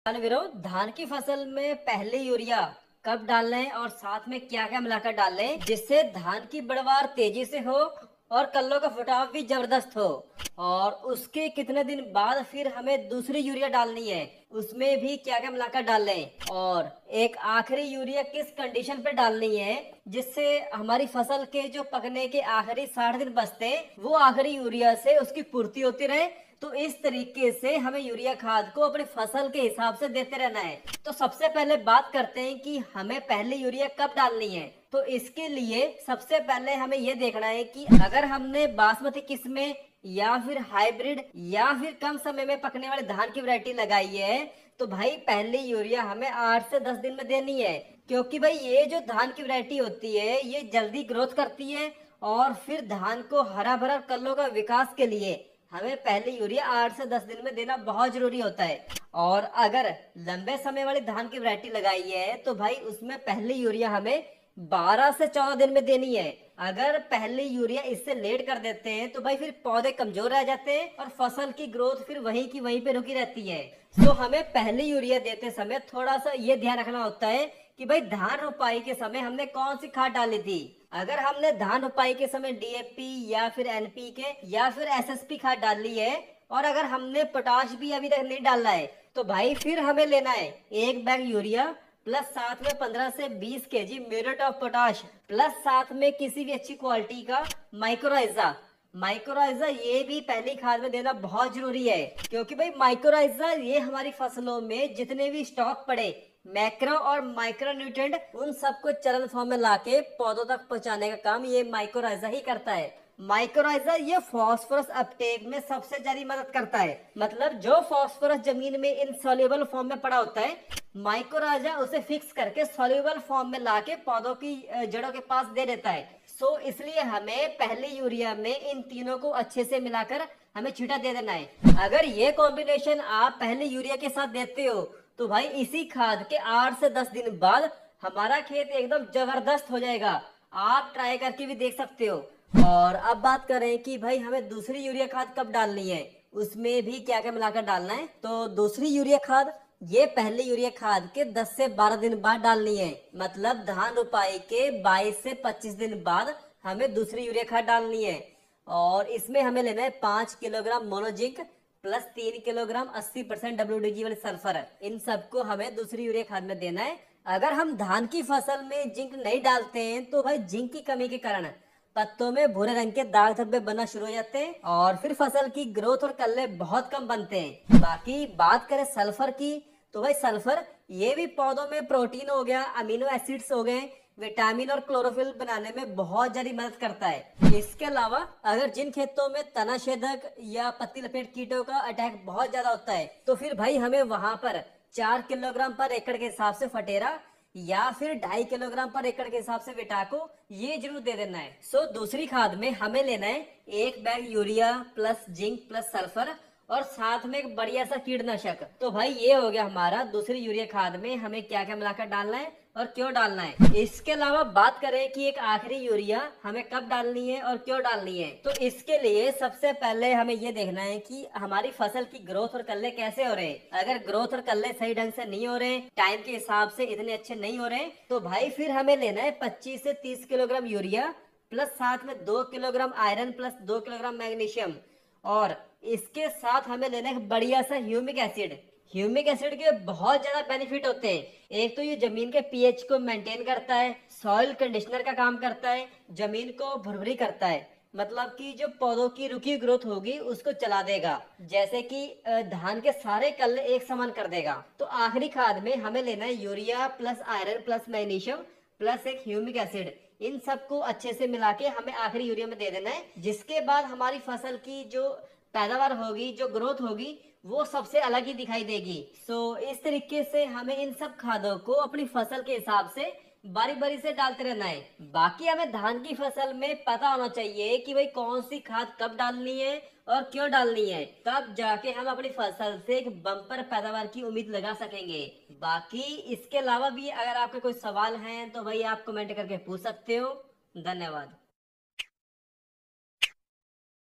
विरोध धान की फसल में पहले यूरिया कब डालना है और साथ में क्या क्या मिलाकर डालना है जिससे धान की बढ़वार तेजी से हो और कल्लों का फुटाव भी जबरदस्त हो। और उसके कितने दिन बाद फिर हमें दूसरी यूरिया डालनी है, उसमें भी क्या क्या मिलाकर डालना है और एक आखिरी यूरिया किस कंडीशन पे डालनी है जिससे हमारी फसल के जो पकने के आखिरी 60 दिन बचते हैं वो आखिरी यूरिया से उसकी पूर्ति होती रहे। तो इस तरीके से हमें यूरिया खाद को अपनी फसल के हिसाब से देते रहना है। तो सबसे पहले बात करते हैं कि हमें पहले यूरिया कब डालनी है। तो इसके लिए सबसे पहले हमें यह देखना है कि अगर हमने बासमती किस्में या फिर हाइब्रिड या फिर कम समय में पकने वाले धान की वैरायटी लगाई है तो भाई पहले यूरिया हमें 8 से 10 दिन में देनी है, क्योंकि भाई ये जो धान की वैरायटी होती है ये जल्दी ग्रोथ करती है और फिर धान को हरा भरा कल्लों का विकास के लिए हमें पहले यूरिया 8 से 10 दिन में देना बहुत जरूरी होता है। और अगर लंबे समय वाली धान की वैरायटी लगाई है तो भाई उसमें पहले यूरिया हमें 12 से 14 दिन में देनी है। अगर पहले यूरिया इससे लेट कर देते हैं तो भाई फिर पौधे कमजोर रह जाते हैं और फसल की ग्रोथ फिर वहीं की वहीं पे रुकी रहती है। तो हमें पहले यूरिया देते समय थोड़ा सा ये ध्यान रखना होता है कि भाई धान रोपाई के समय हमने कौन सी खाद डाली थी। अगर हमने धान रोपाई के समय डीएपी या फिर एनपीके या फिर एसएसपी खाद डाली है और अगर हमने पोटाश भी अभी तक नहीं डाला है तो भाई फिर हमें लेना है एक बैग यूरिया प्लस साथ में 15 से 20 KG muriate of potash plus साथ में किसी भी अच्छी क्वालिटी का माइक्रोराइजा। माइक्रोराइजा ये भी पहली खाद में देना बहुत जरूरी है, क्योंकि भाई माइक्रोराइजा ये हमारी फसलों में जितने भी स्टॉक पड़े मैक्रो और माइक्रो न्यूट्रिएंट उन सबको चरण फॉर्म में लाके पौधों तक पहुंचाने का काम ये माइक्रोराइजा ही करता है। माइक्रोराइजा ये फास्फोरस अपटेक में सबसे ज्यादा मदद करता है। मतलब जो फास्फोरस जमीन में इनसॉल्युबल फॉर्म में पड़ा होता है माइक्रोराइजा उसे फिक्स करके सॉल्युबल फॉर्म में लाके पौधों की जड़ों के पास दे देता है। सो इसलिए हमें पहले यूरिया में इन तीनों को अच्छे से मिलाकर हमें छींटा दे देना है। अगर ये कॉम्बिनेशन आप पहले यूरिया के साथ देते हो तो भाई इसी खाद के 8 से 10 दिन बाद हमारा खेत एकदम जबरदस्त हो जाएगा। आप ट्राई करके भी देख सकते हो। और अब बात करें कि भाई हमें दूसरी यूरिया खाद कब डालनी है, उसमें भी क्या क्या मिलाकर डालना है। तो दूसरी यूरिया खाद ये पहले यूरिया खाद के 10 से 12 दिन बाद डालनी है। मतलब धान रोपाई के 22 से 25 दिन बाद हमें दूसरी यूरिया खाद डालनी है। और इसमें हमें लेना है 5 किलोग्राम मोनोजिंक प्लस 3 किलोग्राम 80% WDG वाले सल्फर। इन सबको हमें दूसरी यूरिया खाद में देना है। अगर हम धान की फसल में जिंक नहीं डालते हैं तो भाई जिंक की कमी के कारण पत्तों में भूरे रंग के दाग धब्बे बनना शुरू हो जाते हैं और फिर फसल की ग्रोथ और कल्ले बहुत कम बनते हैं। बाकी बात करें सल्फर की तो भाई सल्फर ये भी पौधों में प्रोटीन हो गया, अमीनो एसिड्स हो गए, विटामिन और क्लोरोफिल बनाने में बहुत ज्यादा मदद करता है। इसके अलावा अगर जिन खेतों में तना छेदक या पत्ती लपेट कीटों का अटैक बहुत ज्यादा होता है तो फिर भाई हमें वहां पर 4 किलोग्राम पर एकड़ के हिसाब से फटेरा या फिर 2.5 किलोग्राम पर एकड़ के हिसाब से विटाको ये जरूर दे देना है। सो दूसरी खाद में हमें लेना है एक bag urea plus zinc plus sulphur और साथ में एक बढ़िया सा कीटनाशक। तो भाई ये हो गया हमारा दूसरी यूरिया खाद में हमें क्या क्या मिलाकर डालना है और क्यों डालना है। इसके अलावा बात करें कि एक आखिरी यूरिया हमें कब डालनी है और क्यों डालनी है। तो इसके लिए सबसे पहले हमें ये देखना है कि हमारी फसल की ग्रोथ और कल्ले कैसे हो रहे हैं। अगर ग्रोथ और कल्ले सही ढंग से नहीं हो रहे, टाइम के हिसाब से इतने अच्छे नहीं हो रहे, तो भाई फिर हमें लेना है 25 से 30 किलोग्राम यूरिया प्लस साथ में 2 kilogram iron plus 2 kilogram magnesium. और इसके साथ हमें लेना है बढ़िया सा ह्यूमिक एसिड। ह्यूमिक एसिड के बहुत ज्यादा बेनिफिट होते हैं। एक तो ये जमीन के पीएच को मेंटेन करता है, सॉइल कंडीशनर का काम करता है, जमीन को भुरभुरी करता है। मतलब कि जो पौधों की रुकी ग्रोथ होगी उसको चला देगा, जैसे कि धान के सारे कल्ले एक समान कर देगा। तो आखिरी खाद में हमें लेना है urea plus iron plus magnesium plus एक ह्यूमिक एसिड। इन सबको अच्छे से मिला के हमें आखिरी यूरिया में दे देना है, जिसके बाद हमारी फसल की जो पैदावार होगी, जो ग्रोथ होगी, वो सबसे अलग ही दिखाई देगी। इस तरीके से हमें इन सब खादों को अपनी फसल के हिसाब से बारी बारी से डालते रहना है। बाकी हमें धान की फसल में पता होना चाहिए कि भाई कौन सी खाद कब डालनी है और क्यों डालनी है, तब जाके हम अपनी फसल से एक बम्पर पैदावार की उम्मीद लगा सकेंगे। बाकी इसके अलावा भी अगर आपके कोई सवाल हैं तो भाई आप कमेंट करके पूछ सकते हो। धन्यवाद।